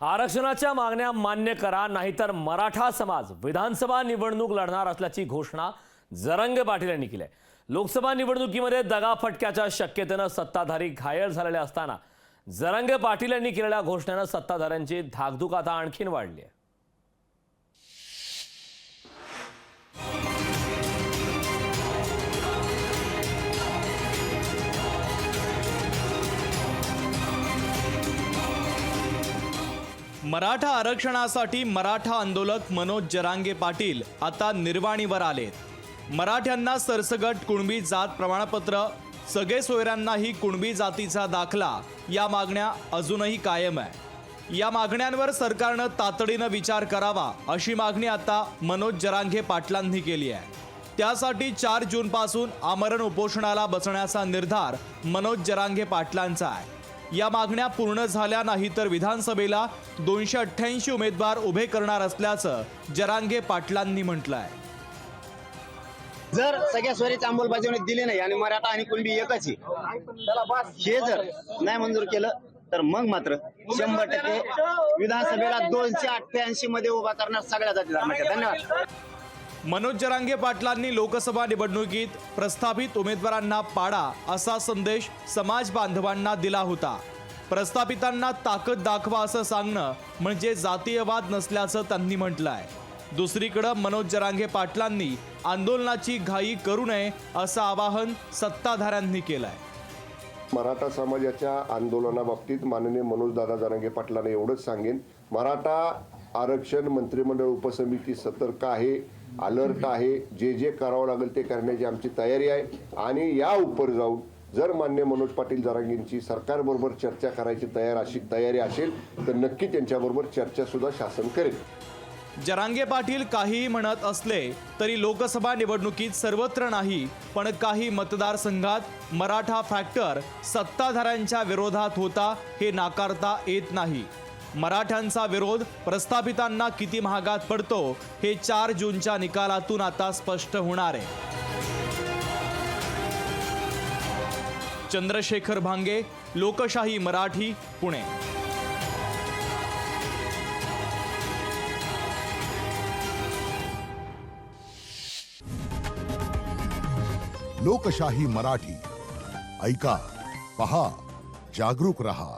आरक्षणाच्या मागण्या मान्य करा, नाहीतर मराठा समाज विधानसभा निवडणूक लढणार असल्याची घोषणा जरांगे पाटील यांनी केली आहे। लोकसभा निवडणुकीमध्ये दगाफटक्याच्या शक्यतेने सत्ताधारी घायल झालेले असताना जरांगे पाटील यांनी केलेल्या घोषणेने सत्ताधाऱ्यांची धाकधूक आता आणखीन वाढली आहे। मराठा आरक्षणासाठी मराठा आंदोलक मनोज जरांगे पाटील आता निर्वाणीवर आलेत। मराठ्यांना सरसगट कुणबी जात प्रमाणपत्र, सगळे सोयऱ्यांनाही कुणबी जातीचा दाखला या मागण्या अजूनही कायम आहे। या मागण्यांवर सरकारनं तातडीनं विचार करावा अशी मागणी आता मनोज जरांगे पाटलांनी केली आहे। त्यासाठी 4 जूनपासून आमरण उपोषणाला बसण्याचा निर्धार मनोज जरांगे पाटलांचा आहे। या मागण्या पूर्ण झाल्या नाही तर विधानसभेला 288 उमेदवार उभे करणार असल्याचं जरांगे पाटलांनी म्हटलंय। जर सगळ्या स्वरीची अंमलबजावणी दिली नाही आणि मराठा आणि कुणबी एकच हे जर नाही मंजूर केलं तर मग मात्र 100% विधानसभेला 288 मध्ये उभा करणार सगळ्या जाती धर्माच्या। धन्यवाद। मनोज जरांगे पाटलांनी लोकसभा निवडणुकीत प्रस्थापित उमेदवारांना पाडा असा संदेश समाज बांधवांना दिला होता। प्रस्थापितांना ताकद दाखवा असं सांगणं म्हणजे जातीयवाद नसल्याचं त्यांनी म्हटलंय। दुसरीकडे मनोज जरांगे पाटलांनी आंदोलनाची घाई करू नये असं आवाहन सत्ताधाऱ्यांनी केलंय। मराठा समाजाच्या आंदोलनाबाबतीत माननीय मनोज दादा जरांगे पाटलांना एवढंच सांगेन, मराठा आरक्षण मंत्रिमंडळ उपसमिती सतर्क आहे, अलर्ट आहे। जे करावं लागेल ते करण्याची आमची तयारी आहे आणि या उपर जाऊन जर मान्य मनोज पाटील जरांगेंची सरकारबरोबर चर्चा करायची तयारी असेल तर नक्की त्यांच्याबरोबर चर्चा सुद्धा शासन करेल। जरांगे पाटील काहीही म्हणत असले तरी लोकसभा निवडणुकीत सर्वत्र नाही पण काही मतदारसंघात मराठा फॅक्टर सत्ताधाऱ्यांच्या विरोधात होता हे नाकारता येत नाही। मराठ्यांचा विरोध प्रस्थापितांना किती महागात पडतो हे 4 जूनच्या निकालातून आता स्पष्ट होणार आहे। चंद्रशेखर भांगे, लोकशाही मराठी, पुणे। लोकशाही मराठी ऐका, पहा, जागरूक रहा।